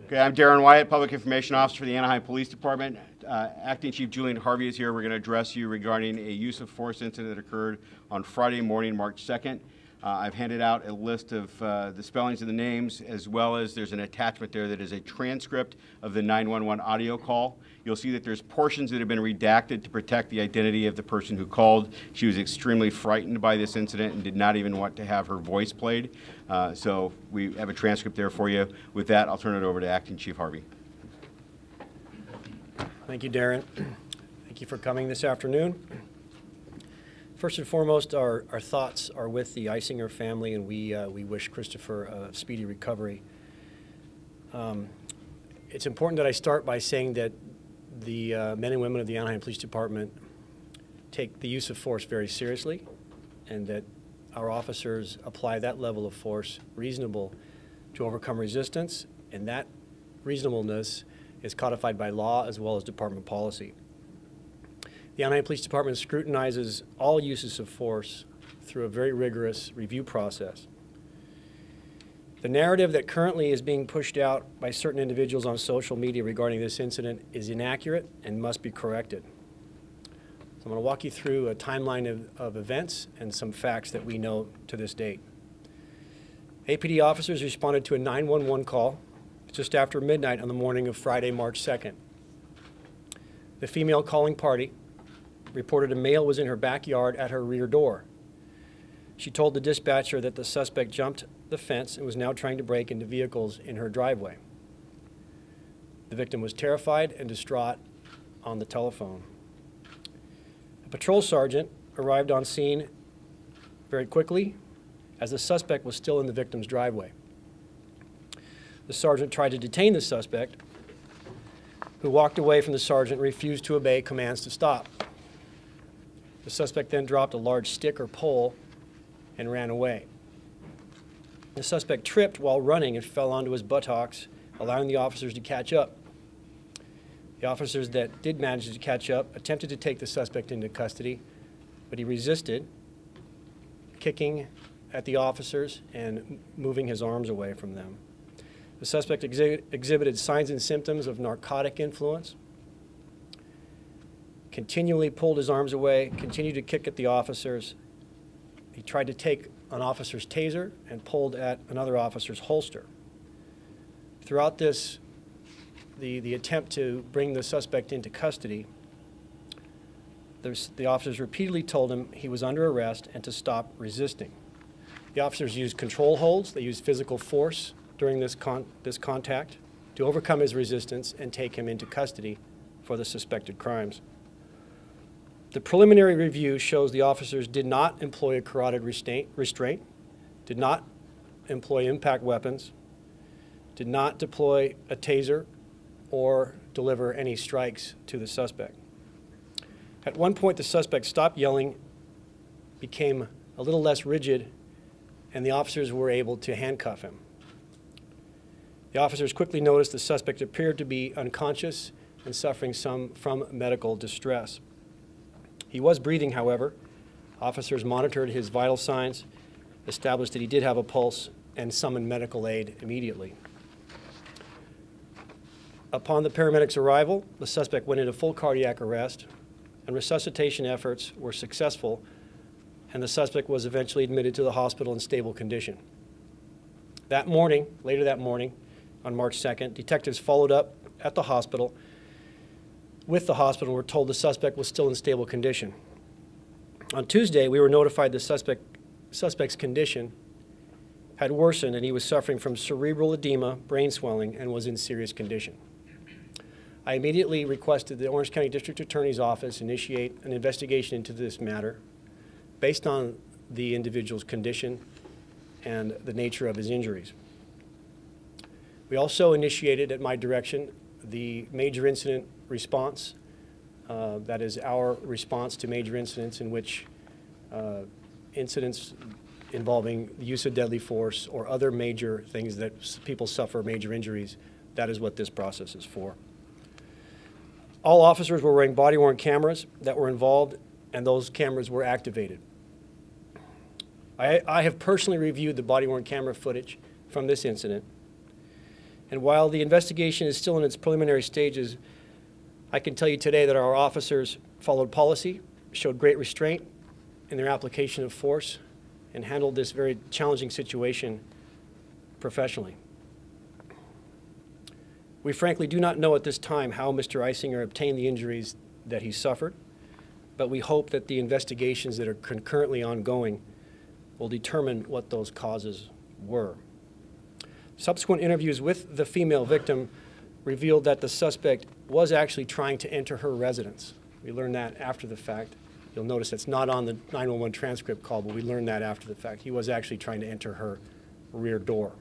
Okay, I'm Daron Wyatt, Public Information Officer for the Anaheim Police Department. Acting Chief Julian Harvey is here. We're going to address you regarding a use of force incident that occurred on Friday morning, March 2nd. I've handed out a list of the spellings of the names, as well as there's an attachment there that is a transcript of the 911 audio call. You'll see that there's portions that have been redacted to protect the identity of the person who called. She was extremely frightened by this incident and did not even want to have her voice played. So we have a transcript there for you. With that, I'll turn it over to Acting Chief Harvey. Thank you, Daron. Thank you for coming this afternoon. First and foremost, our thoughts are with the Eisinger family, and we wish Christopher a speedy recovery. It's important that I start by saying that the men and women of the Anaheim Police Department take the use of force very seriously, and that our officers apply that level of force reasonable to overcome resistance, and that reasonableness is codified by law as well as department policy. The Anaheim Police Department scrutinizes all uses of force through a very rigorous review process. The narrative that currently is being pushed out by certain individuals on social media regarding this incident is inaccurate and must be corrected. So I'm going to walk you through a timeline of events and some facts that we know to this date. APD officers responded to a 911 call just after midnight on the morning of Friday, March 2nd. The female calling party reported a male was in her backyard at her rear door. She told the dispatcher that the suspect jumped the fence and was now trying to break into vehicles in her driveway. The victim was terrified and distraught on the telephone. A patrol sergeant arrived on scene very quickly as the suspect was still in the victim's driveway. The sergeant tried to detain the suspect, who walked away from the sergeant and refused to obey commands to stop. The suspect then dropped a large stick or pole and ran away. The suspect tripped while running and fell onto his buttocks, allowing the officers to catch up. The officers that did manage to catch up attempted to take the suspect into custody, but he resisted, kicking at the officers and moving his arms away from them. The suspect exhibited signs and symptoms of narcotic influence, continually pulled his arms away, continued to kick at the officers. He tried to take an officer's taser and pulled at another officer's holster. Throughout this, the attempt to bring the suspect into custody, the officers repeatedly told him he was under arrest and to stop resisting. The officers used control holds, they used physical force during this contact to overcome his resistance and take him into custody for the suspected crimes. The preliminary review shows the officers did not employ a carotid restraint, did not employ impact weapons, did not deploy a taser, or deliver any strikes to the suspect. At one point, the suspect stopped yelling, became a little less rigid, and the officers were able to handcuff him. The officers quickly noticed the suspect appeared to be unconscious and suffering from medical distress. He was breathing, however. Officers monitored his vital signs, established that he did have a pulse, and summoned medical aid immediately. Upon the paramedics' arrival, the suspect went into full cardiac arrest, and resuscitation efforts were successful, and the suspect was eventually admitted to the hospital in stable condition. That morning, later that morning, on March 2nd, detectives followed up at the hospital. With the hospital, were told the suspect was still in stable condition. On Tuesday, we were notified the suspect's condition had worsened and he was suffering from cerebral edema, brain swelling, and was in serious condition. I immediately requested the Orange County District Attorney's Office initiate an investigation into this matter based on the individual's condition and the nature of his injuries. We also initiated, at my direction, the major incident response. That is our response to major incidents in which incidents involving the use of deadly force or other major things that people suffer major injuries. That is what this process is for. All officers were wearing body-worn cameras that were involved, and those cameras were activated. I have personally reviewed the body-worn camera footage from this incident, And while the investigation is still in its preliminary stages, I can tell you today that our officers followed policy, showed great restraint in their application of force, and handled this very challenging situation professionally. We frankly do not know at this time how Mr. Eisinger obtained the injuries that he suffered, but we hope that the investigations that are concurrently ongoing will determine what those causes were. Subsequent interviews with the female victim revealed that the suspect was actually trying to enter her residence. We learned that after the fact. You'll notice it's not on the 911 transcript call, but we learned that after the fact. He was actually trying to enter her rear door.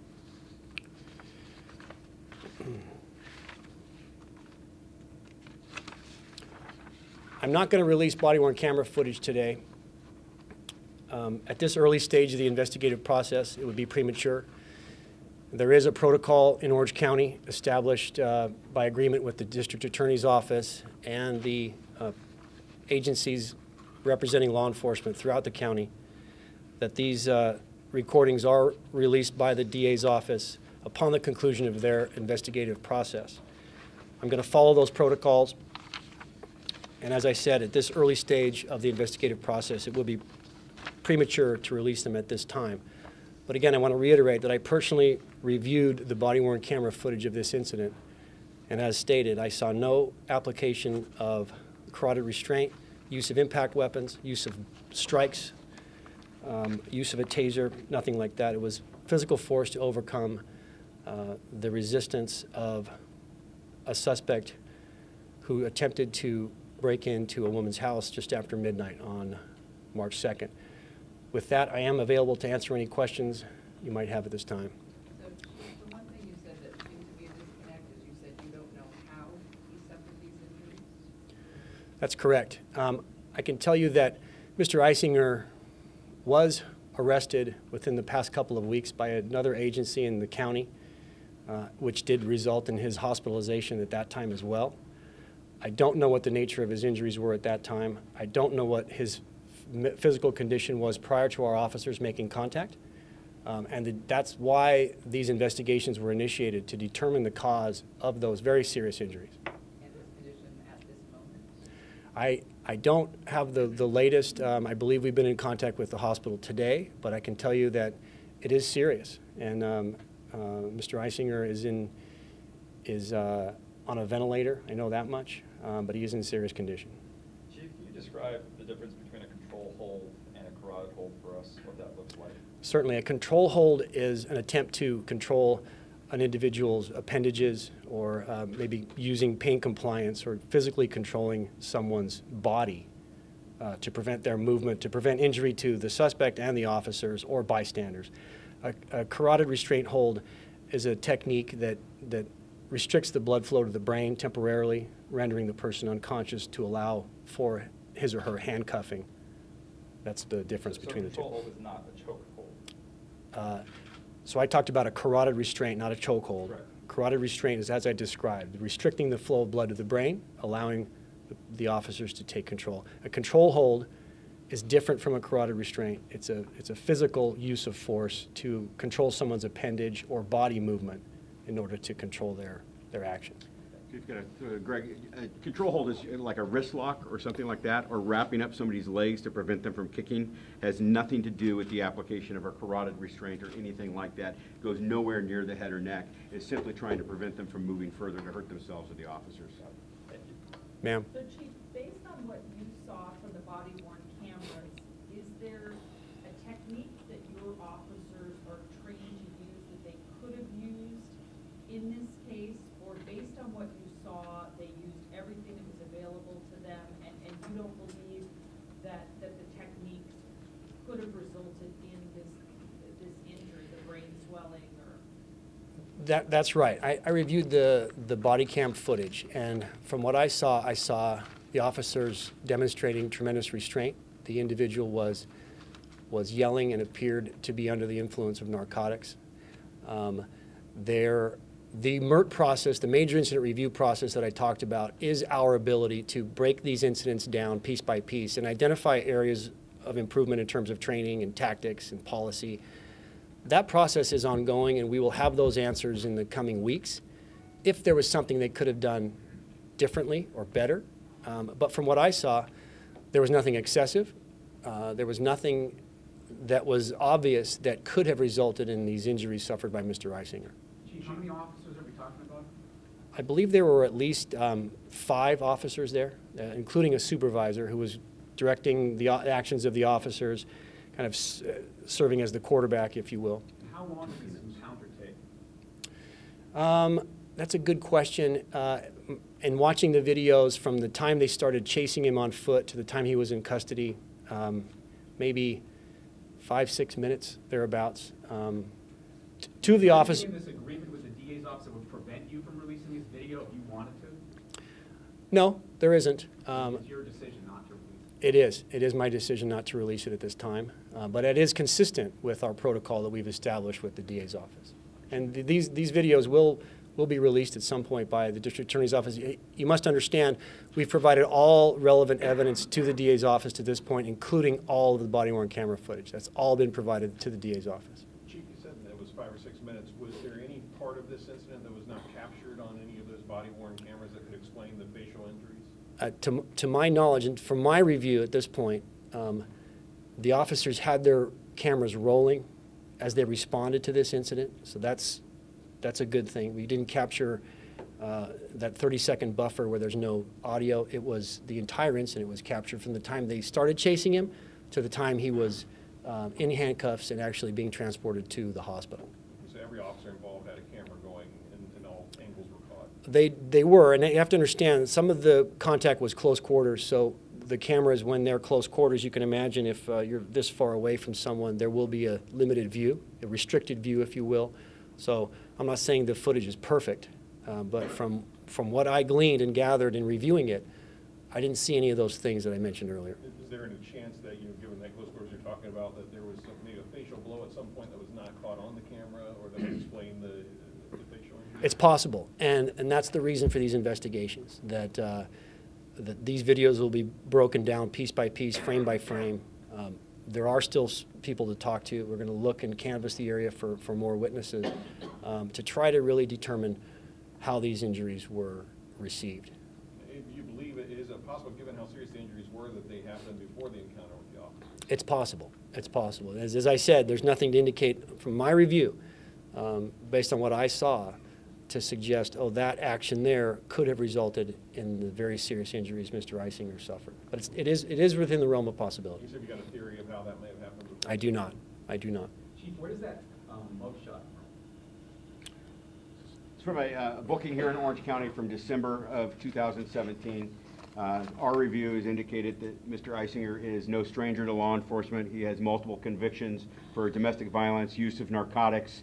I'm not going to release body-worn camera footage today. At this early stage of the investigative process, it would be premature. There is a protocol in Orange County established by agreement with the District Attorney's Office and the agencies representing law enforcement throughout the county that these recordings are released by the DA's office upon the conclusion of their investigative process. I'm going to follow those protocols, and as I said, at this early stage of the investigative process, it will be premature to release them at this time. But again, I want to reiterate that I personally reviewed the body-worn camera footage of this incident, and as stated, I saw no application of carotid restraint, use of impact weapons, use of strikes, use of a taser, nothing like that. It was physical force to overcome the resistance of a suspect who attempted to break into a woman's house just after midnight on March 2nd. With that, I am available to answer any questions you might have at this time. So the one thing you said that seemed to be a disconnect is you said you don't know how he suffered these injuries? That's correct. I can tell you that Mr. Eisinger was arrested within the past couple of weeks by another agency in the county, which did result in his hospitalization at that time as well. I don't know what the nature of his injuries were at that time. I don't know what his physical condition was prior to our officers making contact. That's why these investigations were initiated, to determine the cause of those very serious injuries. And his condition at this moment? I don't have the latest. I believe we've been in contact with the hospital today, but I can tell you that it is serious. And Mr. Eisinger is on a ventilator. I know that much, but he is in serious condition. Chief, can you describe the difference between a control hold and a carotid hold for us, what that looks like? Certainly. A control hold is an attempt to control an individual's appendages, or maybe using pain compliance or physically controlling someone's body to prevent their movement, to prevent injury to the suspect and the officers or bystanders. A carotid restraint hold is a technique that restricts the blood flow to the brain temporarily, rendering the person unconscious to allow for his or her handcuffing. That's the difference between the two. So a control hold is not a choke hold? So I talked about a carotid restraint, not a chokehold. Right. Carotid restraint is, as I described, restricting the flow of blood to the brain, allowing the officers to take control. A control hold is different from a carotid restraint. It's a physical use of force to control someone's appendage or body movement in order to control their actions. Greg, a control hold is like a wrist lock or something like that, or wrapping up somebody's legs to prevent them from kicking. Has nothing to do with the application of a carotid restraint or anything like that. It goes nowhere near the head or neck. It's simply trying to prevent them from moving further to hurt themselves or the officers. Thank you. Ma'am? So Chief, based on what you saw from the body-worn cameras, is there a technique that your officers are trained to use that they could have used in this case? Or based on what you saw, they used everything that was available to them, and you don't believe that the techniques could have resulted in this injury, the brain swelling, or? That's right. I reviewed the body cam footage, and from what I saw the officers demonstrating tremendous restraint. The individual was yelling and appeared to be under the influence of narcotics. The MERT process, the major incident review process that I talked about, is our ability to break these incidents down piece by piece and identify areas of improvement in terms of training and tactics and policy that process is ongoing, and we will have those answers in the coming weeks. If there was something they could have done differently or better, but from what I saw, there was nothing excessive. There was nothing that was obvious that could have resulted in these injuries suffered by Mr. Eisinger. Chief, how many officers are we talking about? I believe there were at least 5 officers there, including a supervisor who was directing the actions of the officers, kind of serving as the quarterback, if you will. How long did this encounter take? That's a good question. And watching the videos from the time they started chasing him on foot to the time he was in custody, maybe 5-6 minutes, thereabouts. Two of the officers... Do you think this agreement with the DA's office would prevent you from releasing this video if you wanted to? No, there isn't. It's your decision not to release it. It is. It is my decision not to release it at this time. But it is consistent with our protocol that we've established with the DA's office. And these videos will be released at some point by the District Attorney's Office. You must understand, we've provided all relevant evidence to the DA's office to this point, including all of the body-worn camera footage. That's all been provided to the DA's office. Chief, you said that it was 5 or 6 minutes. Was there any part of this incident that was not captured on any of those body-worn cameras that could explain the facial injuries? To my knowledge, and from my review at this point, the officers had their cameras rolling as they responded to this incident, so that's a good thing. We didn't capture that 30-second buffer where there's no audio. It was the entire incident was captured from the time they started chasing him to the time he was in handcuffs and actually being transported to the hospital. So every officer involved had a camera going and all angles were caught? They were, and you have to understand, some of the contact was close quarters, so the cameras, when they're close quarters, you can imagine if you're this far away from someone, there will be a limited view, a restricted view, if you will. So I'm not saying the footage is perfect, but from what I gleaned and gathered in reviewing it, I didn't see any of those things that I mentioned earlier. Is there any chance that, given that close quarters you're talking about, that there was maybe a facial blow at some point that was not caught on the camera, or that would explain the facial injury? It's possible, and that's the reason for these investigations, that these videos will be broken down piece by piece, frame by frame. There are still people to talk to. We're going to look and canvass the area for more witnesses to try to really determine how these injuries were received. Do you believe it is possible, given how serious the injuries were, that they happened before the encounter with the officer? It's possible. It's possible. As I said, there's nothing to indicate from my review, based on what I saw, to suggest, oh, that action there could have resulted in the very serious injuries Mr. Eisinger suffered. But it is within the realm of possibility. You said you got a theory of how that may have happened before? I do not. I do not. Chief, where does that mugshot from? It's from a booking here in Orange County from December of 2017. Our review has indicated that Mr. Eisinger is no stranger to law enforcement. He has multiple convictions for domestic violence, use of narcotics,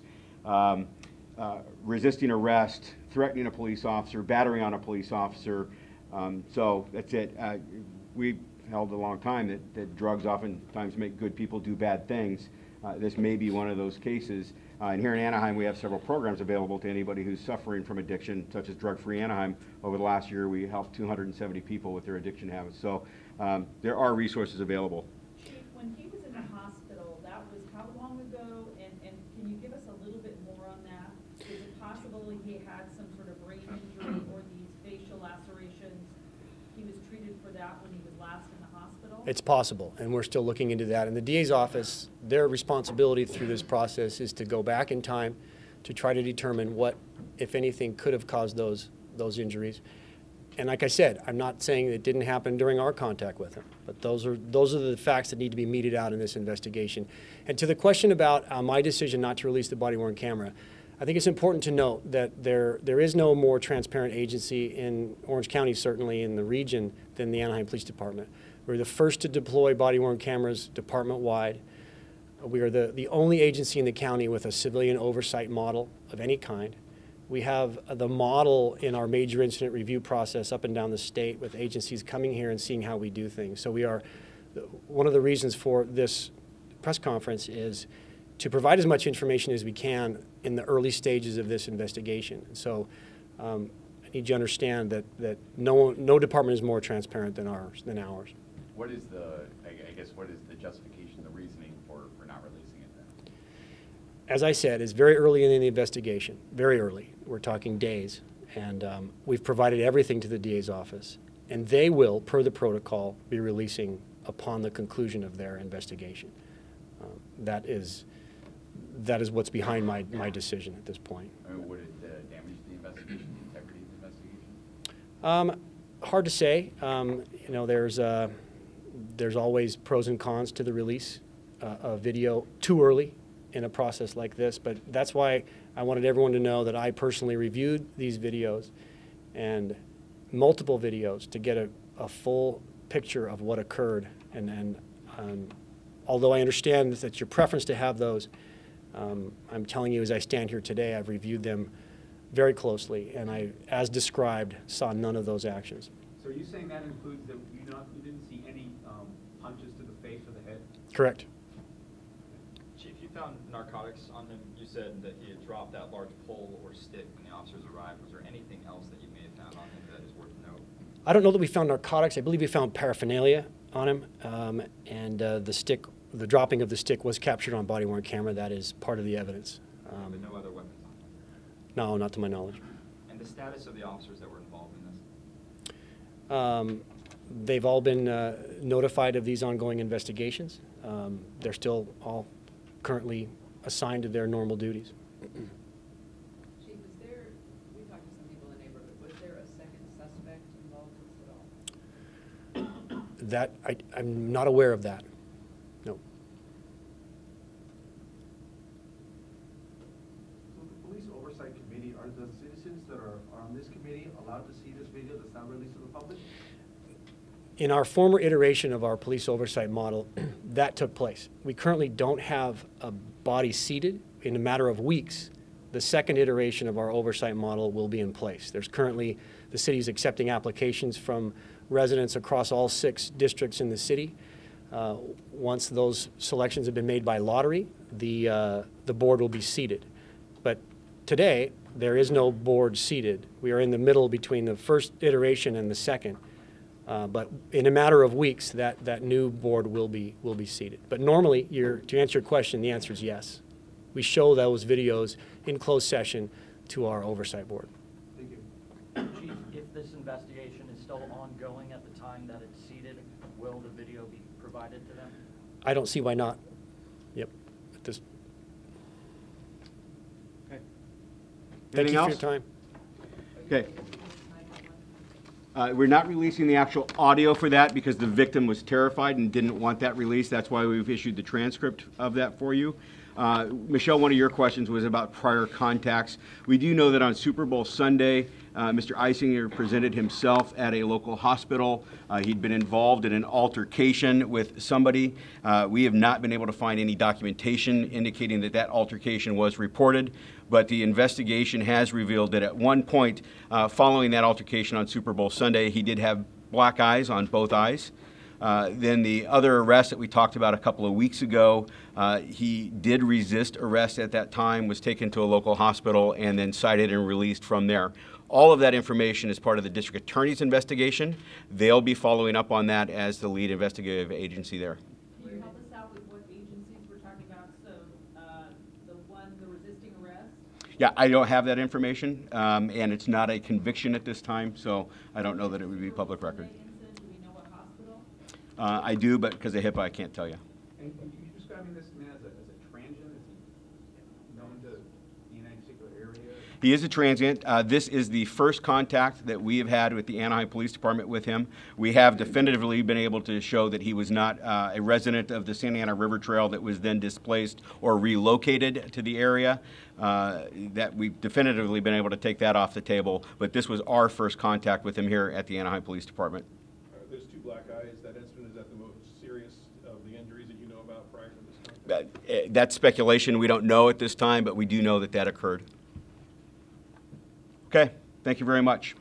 resisting arrest, threatening a police officer, battering on a police officer. So that's it. We've held a long time that drugs oftentimes make good people do bad things. This may be one of those cases. And here in Anaheim, we have several programs available to anybody who's suffering from addiction, such as Drug Free Anaheim. Over the last year, we helped 270 people with their addiction habits. So there are resources available. Chief, when he was in the hospital, that was how long ago? And can you give us a little bit more on that? Is it possible he had some sort of brain injury or these facial lacerations? He was treated for that when he was last in the hospital? It's possible, and we're still looking into that. And the DA's office, their responsibility through this process is to go back in time to try to determine what, if anything, could have caused those injuries. And like I said, I'm not saying it didn't happen during our contact with him, but those are the facts that need to be meted out in this investigation. And to the question about my decision not to release the body-worn camera, I think it's important to note that there is no more transparent agency in Orange County, certainly in the region, than the Anaheim Police Department. We're the first to deploy body-worn cameras department-wide. We are the only agency in the county with a civilian oversight model of any kind. We have the model in our major incident review process up and down the state with agencies coming here and seeing how we do things. So we are, one of the reasons for this press conference is to provide as much information as we can in the early stages of this investigation. So I need you to understand that no department is more transparent than ours. What is I guess, what is the justification, the reasoning for not releasing it then? as I said, is very early in the investigation, very early. We're talking days. And we've provided everything to the DA's office. And they will, per the protocol, be releasing upon the conclusion of their investigation. That is what's behind my decision at this point. Would it damage the investigation, the integrity of the investigation? Hard to say. You know, there's always pros and cons to the release of video too early in a process like this, but that's why I wanted everyone to know that I personally reviewed these videos and multiple videos to get a full picture of what occurred. And although I understand that your preference to have those, I'm telling you as I stand here today, I've reviewed them very closely, and I, as described, saw none of those actions. So are you saying that includes that you didn't see any punches to the face or the head? Correct. Chief, you found narcotics on him. You said that he had dropped that large pole or stick when the officers arrived. Was there anything else that you may have found on him that is worth note? I don't know that we found narcotics. I believe we found paraphernalia on him, and the dropping of the stick was captured on body-worn camera. That is part of the evidence. But no other weapons on him? No, not to my knowledge. And the status of the officers that were involved in this? They've all been notified of these ongoing investigations. They're still all currently assigned to their normal duties. Chief, we talked to some people in the neighborhood, was there a second suspect involved in this at all? That, I'm not aware of that. No. So the Police Oversight Committee, are the citizens that are on this committee allowed to see this video that's not released to the public? In our former iteration of our police oversight model, that took place. We currently don't have a body seated. In a matter of weeks, the second iteration of our oversight model will be in place. There's currently, the city's accepting applications from residents across all 6 districts in the city. Once those selections have been made by lottery, the board will be seated. But today, there is no board seated. We are in the middle between the first iteration and the second. But in a matter of weeks, that new board will be seated. But normally, to answer your question, the answer is yes. We show those videos in closed session to our oversight board. Thank you. Chief, if this investigation is still ongoing at the time that it's seated, will the video be provided to them? I don't see why not. Yep. Okay. Thank Anything you else? for your time. Okay. We're not releasing the actual audio for that because the victim was terrified and didn't want that released. That's why we've issued the transcript of that for you. Michelle, one of your questions was about prior contacts. We do know that on Super Bowl Sunday, Mr. Eisinger presented himself at a local hospital. He'd been involved in an altercation with somebody. We have not been able to find any documentation indicating that that altercation was reported, but the investigation has revealed that at one point following that altercation on Super Bowl Sunday, he did have black eyes on both eyes. Then the other arrest that we talked about a couple of weeks ago, he did resist arrest at that time, was taken to a local hospital, and then cited and released from there. All of that information is part of the district attorney's investigation. They'll be following up on that as the lead investigative agency there. Can you help us out with what agencies we're talking about? So the resisting arrest? Yeah, I don't have that information, and it's not a conviction at this time, so I don't know that it would be public record. Do we know what hospital? I do, but because of HIPAA, I can't tell you. And you describing this man as a transient? Is he known to be in any particular area? He is a transient. This is the first contact that we have had with the Anaheim Police Department with him. We have definitively been able to show that he was not a resident of the Santa Ana River Trail that was then displaced or relocated to the area. That we've definitively been able to take that off the table, but this was our first contact with him here at the Anaheim Police Department. Those 2 black eyes, that incident, is that the most serious of the injuries that you know about prior to this contact? That's speculation. We don't know at this time, but we do know that that occurred. Okay, thank you very much.